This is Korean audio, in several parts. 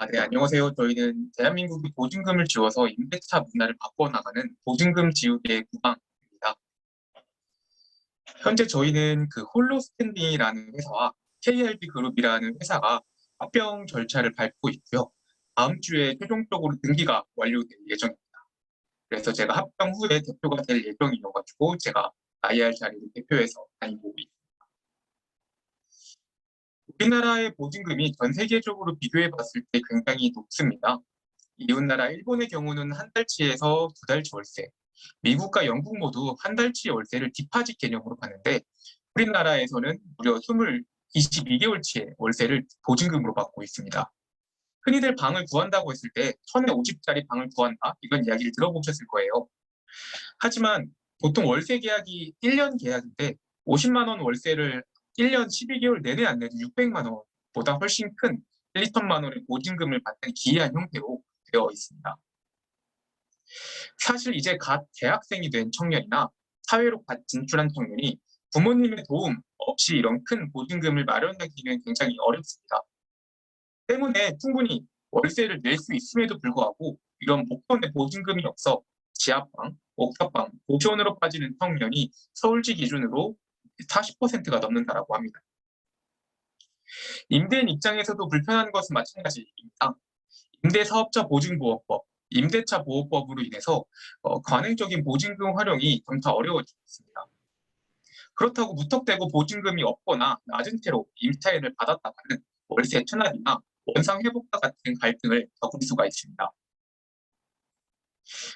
네, 안녕하세요. 저희는 대한민국이 보증금을 지워서 임대차 문화를 바꿔나가는 보증금 지우개 구방입니다. 현재 저희는 그 홀로스탠딩이라는 회사와 KLB 그룹이라는 회사가 합병 절차를 밟고 있고요. 다음 주에 최종적으로 등기가 완료될 예정입니다. 그래서 제가 합병 후에 대표가 될 예정이어가지고 제가 IR 자리를 대표해서 다니고 있습니다. 우리나라의 보증금이 전 세계적으로 비교해 봤을 때 굉장히 높습니다. 이웃나라 일본의 경우는 한 달치에서 두 달치 월세, 미국과 영국 모두 한 달치 월세를 디파짓 개념으로 받는데 우리나라에서는 무려 22개월치의 월세를 보증금으로 받고 있습니다. 흔히들 방을 구한다고 했을 때 1050짜리 방을 구한다 이런 이야기를 들어보셨을 거예요. 하지만 보통 월세 계약이 1년 계약인데 50만 원 월세를 1년 12개월 내내 안 내도 600만 원보다 훨씬 큰 1, 2천만 원의 보증금을 받는 기이한 형태로 되어 있습니다. 사실 이제 갓 대학생이 된 청년이나 사회로 갓 진출한 청년이 부모님의 도움 없이 이런 큰 보증금을 마련하기는 굉장히 어렵습니다. 때문에 충분히 월세를 낼 수 있음에도 불구하고 이런 목돈의 보증금이 없어 지하방, 옥탑방, 고시원으로 빠지는 청년이 서울시 기준으로 40%가 넘는다고 합니다. 임대인 입장에서도 불편한 것은 마찬가지입니다. 임대사업자 보증보호법, 임대차 보호법으로 인해서 관행적인 보증금 활용이 점차 어려워지고 있습니다. 그렇다고 무턱대고 보증금이 없거나 낮은 채로 임차인을 받았다가는 월세 체납이나 원상 회복과 같은 갈등을 겪을 수가 있습니다.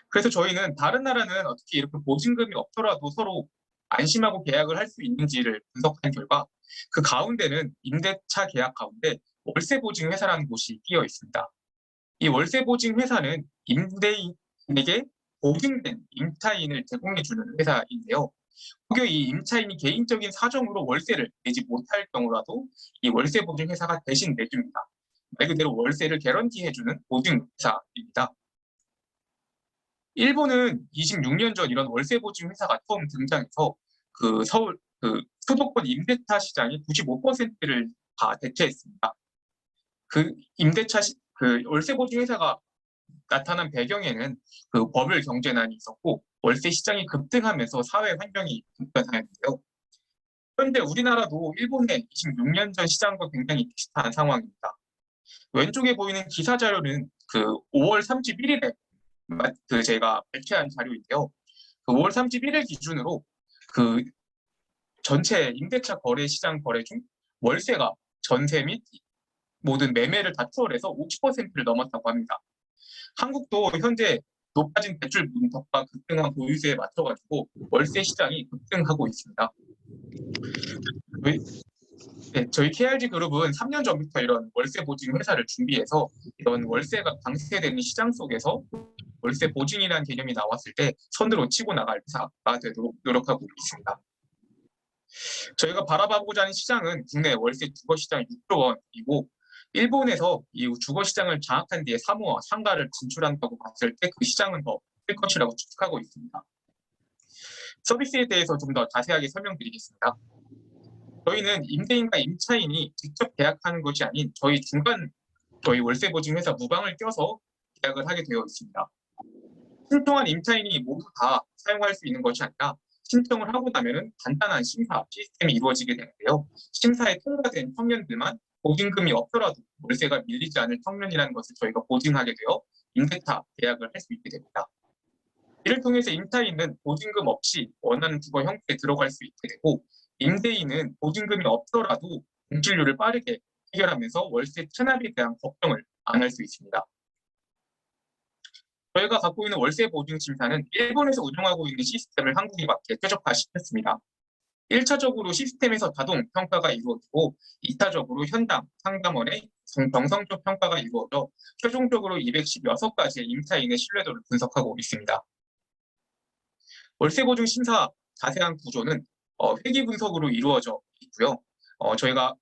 그래서 저희는 다른 나라는 어떻게 이렇게 보증금이 없더라도 서로 안심하고 계약을 할 수 있는지를 분석한 결과 그 가운데는 임대차 계약 가운데 월세 보증 회사라는 곳이 끼어 있습니다. 이 월세 보증 회사는 임대인에게 보증된 임차인을 제공해주는 회사인데요. 혹여 이 임차인이 개인적인 사정으로 월세를 내지 못할 경우라도 이 월세 보증 회사가 대신 내줍니다. 말 그대로 월세를 개런티해주는 보증 회사입니다. 일본은 26년 전 이런 월세 보증 회사가 처음 등장해서 그 서울 수도권 임대차 시장의 95%를 다 대체했습니다. 그 월세 보증 회사가 나타난 배경에는 그 버블 경제난이 있었고 월세 시장이 급등하면서 사회 환경이 급변하였는데요. 그런데 우리나라도 일본의 26년 전 시장과 굉장히 비슷한 상황입니다. 왼쪽에 보이는 기사 자료는 그 5월 31일에 제가 발췌한 자료인데요. 그 5월 31일 기준으로 그 전체 임대차 거래 시장 거래 중 월세가 전세 및 모든 매매를 다 추월해서 50%를 넘었다고 합니다. 한국도 현재 높아진 대출 문턱과 급등한 보유세에 맞춰가지고 월세 시장이 급등하고 있습니다. 저희 KRG 그룹은 3년 전부터 이런 월세 보증 회사를 준비해서 이런 월세가 강세되는 시장 속에서 월세 보증이라는 개념이 나왔을 때 선두로 치고 나갈 회사가 되도록 노력하고 있습니다. 저희가 바라보고자 하는 시장은 국내 월세 주거 시장 6조 원이고 일본에서 이 주거 시장을 장악한 뒤에 사모와 상가를 진출한다고 봤을 때 그 시장은 더 클 것이라고 추측하고 있습니다. 서비스에 대해서 좀 더 자세하게 설명드리겠습니다. 저희는 임대인과 임차인이 직접 계약하는 것이 아닌 저희 월세 보증 회사 무방을 껴서 계약을 하게 되어 있습니다. 신청한 임차인이 모두 다 사용할 수 있는 것이 아니라 신청을 하고 나면은 간단한 심사 시스템이 이루어지게 되는데요. 심사에 통과된 청년들만 보증금이 없더라도 월세가 밀리지 않을 청년이라는 것을 저희가 보증하게 되어 임대차 계약을 할 수 있게 됩니다. 이를 통해서 임차인은 보증금 없이 원하는 주거 형태에 들어갈 수 있게 되고 임대인은 보증금이 없더라도 공실률을 빠르게 해결하면서 월세 체납에 대한 걱정을 안 할 수 있습니다. 저희가 갖고 있는 월세 보증 심사는 일본에서 운영하고 있는 시스템을 한국에 맞게 최적화시켰습니다. 1차적으로 시스템에서 자동 평가가 이루어지고 2차적으로 현장 상담원의 정성적 평가가 이루어져 최종적으로 216가지의 임차인의 신뢰도를 분석하고 있습니다. 월세 보증 심사 자세한 구조는 회기 분석으로 이루어져 있고요. 저희가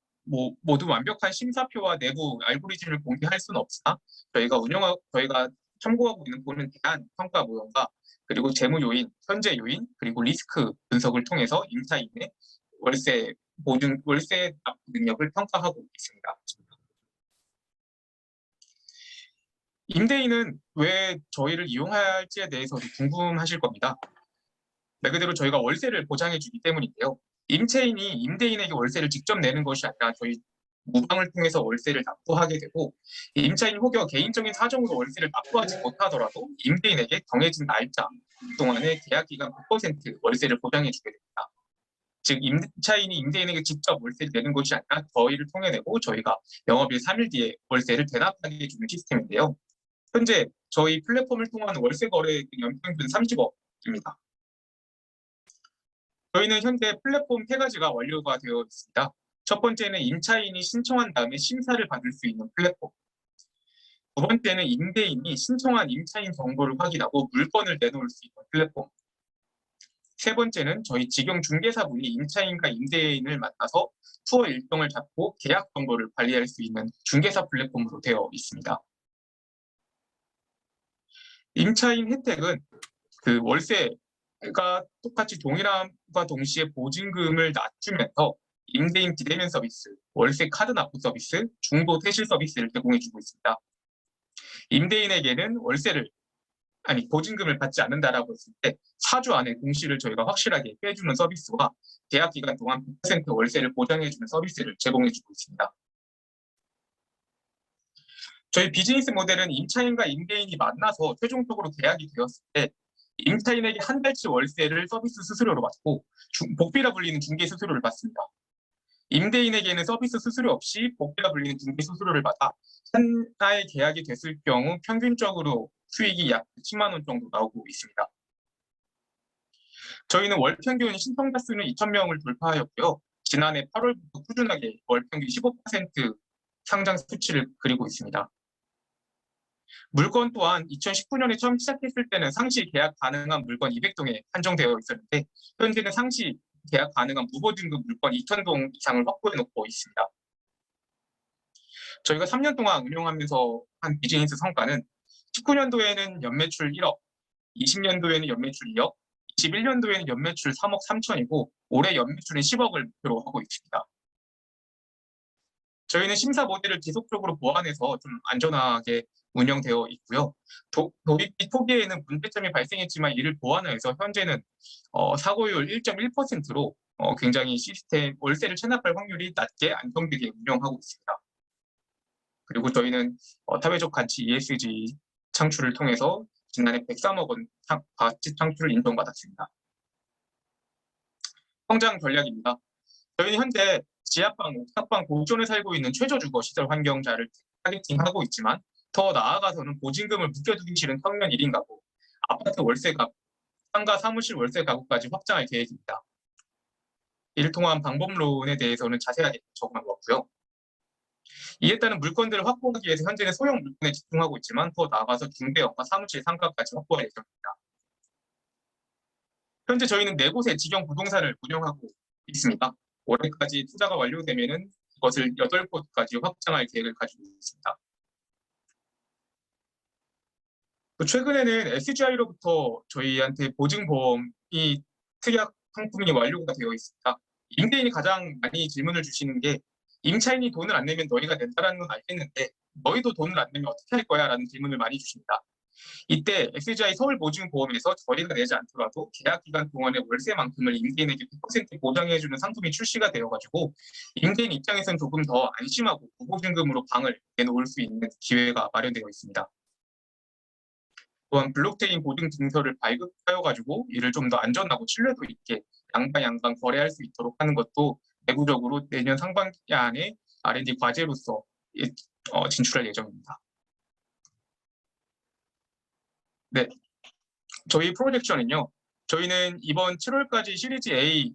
모두 완벽한 심사표와 내부 알고리즘을 공개할 수는 없으나 저희가 참고하고 있는 부분은 대한 평가 모형과 그리고 재무 요인, 현재 요인, 그리고 리스크 분석을 통해서 임차인의 월세 납부 능력을 평가하고 있습니다. 임대인은 왜 저희를 이용할지에 대해서도 궁금하실 겁니다. 말 그대로 저희가 월세를 보장해주기 때문인데요. 임차인이 임대인에게 월세를 직접 내는 것이 아니라 저희 무방을 통해서 월세를 납부하게 되고, 임차인이 혹여 개인적인 사정으로 월세를 납부하지 못하더라도 임대인에게 정해진 날짜 동안의 계약 기간 100% 월세를 보장해주게 됩니다. 즉 임차인이 임대인에게 직접 월세를 내는 것이 아니라 저희를 통해 내고 저희가 영업일 3일 뒤에 월세를 대납하게 해주는 시스템인데요. 현재 저희 플랫폼을 통한 월세 거래액 연평균 30억입니다. 저희는 현재 플랫폼 3가지가 완료가 되어 있습니다. 첫 번째는 임차인이 신청한 다음에 심사를 받을 수 있는 플랫폼. 두 번째는 임대인이 신청한 임차인 정보를 확인하고 물건을 내놓을 수 있는 플랫폼. 세 번째는 저희 직영 중개사분이 임차인과 임대인을 만나서 투어 일정을 잡고 계약 정보를 관리할 수 있는 중개사 플랫폼으로 되어 있습니다. 임차인 혜택은 그 월세가 똑같이 동일함과 동시에 보증금을 낮추면서 임대인 비대면 서비스, 월세 카드 납부 서비스, 중도 퇴실 서비스를 제공해주고 있습니다. 임대인에게는 보증금을 받지 않는다라고 했을 때 4주 안에 공시를 저희가 확실하게 빼주는 서비스와 계약 기간 동안 100% 월세를 보장해주는 서비스를 제공해주고 있습니다. 저희 비즈니스 모델은 임차인과 임대인이 만나서 최종적으로 계약이 되었을 때 임차인에게 한 달치 월세를 서비스 수수료로 받고 복비라 불리는 중개 수수료를 받습니다. 임대인에게는 서비스 수수료 없이 복비라 불리는 중개 수수료를 받아 한 달 계약이 됐을 경우 평균적으로 수익이 약 10만 원 정도 나오고 있습니다. 저희는 월 평균 신청자 수는 2,000명을 돌파하였고요. 지난해 8월부터 꾸준하게 월 평균 15% 상장 수치를 그리고 있습니다. 물건 또한 2019년에 처음 시작했을 때는 상시 계약 가능한 물건 200동에 한정되어 있었는데 현재는 상시 계약 가능한 무보증금 물건 2,000동 이상을 확보해놓고 있습니다. 저희가 3년 동안 운영하면서 한 비즈니스 성과는 19년도에는 연매출 1억, 20년도에는 연매출 2억, 21년도에는 연매출 3억 3천이고 올해 연매출은 10억을 목표로 하고 있습니다. 저희는 심사 모델을 지속적으로 보완해서 좀 안전하게 운영되어 있고요. 도입 초기에는 문제점이 발생했지만 이를 보완해서 현재는 사고율 1.1%로 굉장히 시스템 월세를 체납할 확률이 낮게 안정되게 운영하고 있습니다. 그리고 저희는 사회적 가치 ESG 창출을 통해서 지난해 103억 원 가치 창출을 인정받았습니다. 성장 전략입니다. 저희는 현재 지하방, 옥탑방 고존에 살고 있는 최저주거 시설 환경자를 타겟팅하고 있지만 더 나아가서는 보증금을 묶여두기 싫은 청년 1인 가구, 아파트 월세 가구, 상가 사무실 월세 가구까지 확장할 계획입니다. 이를 통한 방법론에 대해서는 자세하게 적어놓았고요. 이에 따른 물건들을 확보하기 위해서 현재는 소형 물건에 집중하고 있지만 더 나아가서 중대형과 사무실 상가까지 확보할 예정입니다. 현재 저희는 4곳의 직영 부동산을 운영하고 있습니다. 올해까지 투자가 완료되면 이것을 8곳까지 확장할 계획을 가지고 있습니다. 최근에는 SGI로부터 저희한테 보증보험이 특약 상품이 완료가 되어 있습니다. 임대인이 가장 많이 질문을 주시는 게 임차인이 돈을 안 내면 너희가 낸다라는 건 알겠는데 너희도 돈을 안 내면 어떻게 할 거야? 라는 질문을 많이 주십니다. 이때 SGI 서울보증보험에서 저희가 내지 않더라도 계약 기간 동안의 월세만큼을 임대인에게 100% 보장해주는 상품이 출시가 되어가지고 임대인 입장에서는 조금 더 안심하고 무보증금으로 방을 내놓을 수 있는 기회가 마련되어 있습니다. 또한 블록체인 보증 증서를 발급하여가지고 이를 좀 더 안전하고 신뢰도 있게 양방 거래할 수 있도록 하는 것도 내부적으로 내년 상반기 안에 R&D 과제로서 진출할 예정입니다. 네, 저희 프로젝션은요. 저희는 이번 7월까지 시리즈 A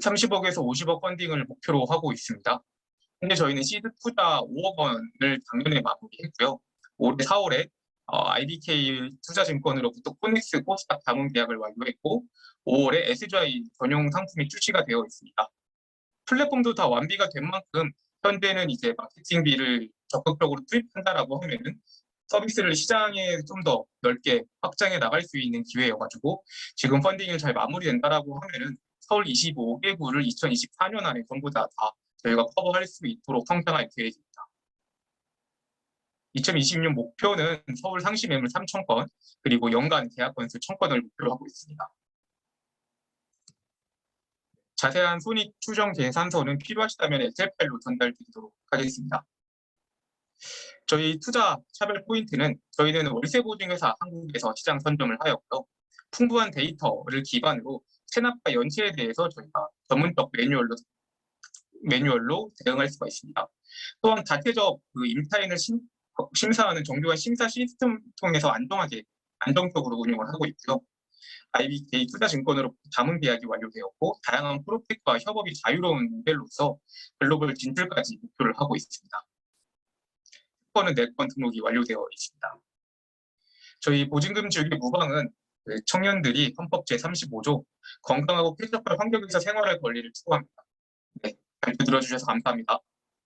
30억에서 50억 펀딩을 목표로 하고 있습니다. 현재 저희는 시드 투자 5억 원을 작년에 마무리했고요. 올해 4월에 IBK 투자증권으로부터 코넥스 코스닥 자문 계약을 완료했고 5월에 SGI 전용 상품이 출시가 되어 있습니다. 플랫폼도 다 완비가 된 만큼 현재는 이제 마케팅비를 적극적으로 투입한다라고 하면은 서비스를 시장에 좀 더 넓게 확장해 나갈 수 있는 기회여가지고 지금 펀딩이 잘 마무리된다라고 하면은 서울 25개구를 2024년 안에 전부 다 저희가 커버할 수 있도록 성장할 계획입니다. 2026 목표는 서울 상시 매물 3,000건, 그리고 연간 계약 건수 1,000건을 목표로 하고 있습니다. 자세한 손익 추정 계산서는 필요하시다면 엑셀 파일로 전달드리도록 하겠습니다. 저희 투자 차별 포인트는 저희는 월세 보증회사 한국에서 시장 선점을 하였고요. 풍부한 데이터를 기반으로 체납과 연체에 대해서 저희가 전문적 매뉴얼로 대응할 수가 있습니다. 또한 자체적 임차인을 심사하는 정교한 심사 시스템 통해서 안정적으로 운영을 하고 있고요. IBK 투자증권으로 자문 계약이 완료되었고 다양한 프로젝트와 협업이 자유로운 모델로서 글로벌 진출까지 목표를 하고 있습니다. 특허는 4건 등록이 완료되어 있습니다. 저희 보증금 주기 무방은 청년들이 헌법 제35조 건강하고 쾌적한 환경에서 생활할 권리를 추구합니다. 네, 발표 들어주셔서 감사합니다.